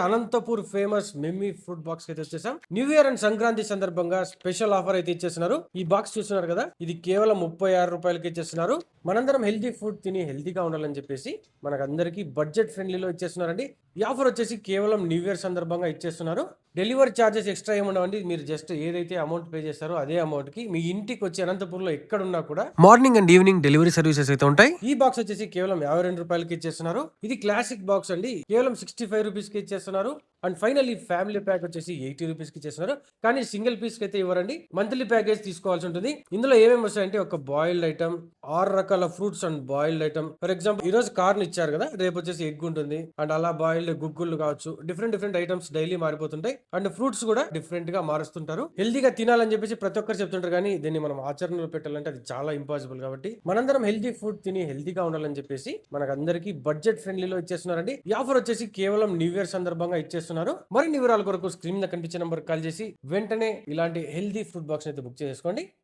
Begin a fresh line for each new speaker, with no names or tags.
Anantapur famous meme food box అయితే వచ్చేసాం. New year and Sankranti సందర్భంగా స్పెషల్ ఆఫర్ అయితే ఇచ్చేస్తున్నారు. ఈ బాక్స్ చూస్తున్నారు కదా, ఇది కేవలం 36 రూపాయలకి ఇచ్చేస్తున్నారు. మనందరం హెల్తీ ఫుడ్ తిని హెల్తీగా ఉండాలని చెప్పేసి మనకందరికి బడ్జెట్ ఫ్రెండ్లీలో ఇచ్చేస్తున్నారండి. ఈ ఆఫర్ వచ్చేసి కేవలం న్యూ ఇయర్ సందర్భంగా ఇచ్చేస్తున్నారు. డెలివరీ ఛార్జెస్ ఎక్స్ట్రా ఏముండవండి. మీరు జస్ట్ ఏదైతే అమౌంట్ పే చేస్తారో అదే అమౌంట్ కి మీ ఇంటికి వచ్చి అనంతపూర్లో ఎక్కడున్నా కూడా morning and evening delivery services అయితే ఉంటాయి. ఈ బాక్స్ వచ్చేసి కేవలం 52 రూపాయలకి ఇచ్చేస్తున్నారు. ఇది క్లాసిక్ బాక్స్ అండి, కేవలం 65 రూపీస్ కి ఇచ్చేస్తున్నారు. అండ్ ఫైనల్లీ ఫ్యామిలీ ప్యాక్ వచ్చేసి 80 రూపీస్ కి ఇచ్చేస్తున్నారు. కానీ సింగిల్ పీస్ కి అయితే ఇవ్వరండి, మంత్లీ ప్యాకేజ్ తీసుకోవాల్సి ఉంటుంది. ఇందులో ఏమేమి వస్తాయంటే ఒక బాయిల్డ్ ఐటమ్, 6 రకాల fruits and boiled item. For example ఈ రోజు కార్న్ ఇచ్చారు కదా, రేపు వచ్చేసి ఎగ్ ఉంటుంది. అండ్ అలా బాయిల్డ్ గుగ్గులు కావచ్చు, డిఫరెంట్ ఐటమ్స్ డైలీ మారిపోతుంటాయి. అండ్ ఫ్రూట్స్ కూడా డిఫరెంట్ గా మారుస్తుంటారు. హెల్దీగా తినాలని చెప్పేసి ప్రతి ఒక్కరు చెప్తుంటారు, కానీ దీన్ని మనం ఆచరణలో పెట్టాలంటే అది చాలా ఇంపాసిబుల్. కాబట్టి మనందరం హెల్దీ ఫుడ్ తిని హెల్దీగా ఉండాలని చెప్పేసి మనకందరికి బడ్జెట్ ఫ్రెండ్లీలో ఇచ్చేస్తున్నారండి. ఈ ఆఫర్ వచ్చేసి కేవలం న్యూ ఇయర్ సందర్భంగా ఇచ్చేస్తున్నారు. మరిన్ని వివరాల కొరకు స్క్రీన్ మీద కనిపించే నంబర్ కాల్ చేసి వెంటనే ఇలాంటి హెల్దీ ఫుడ్ బాక్స్ అయితే బుక్ చేసుకోండి.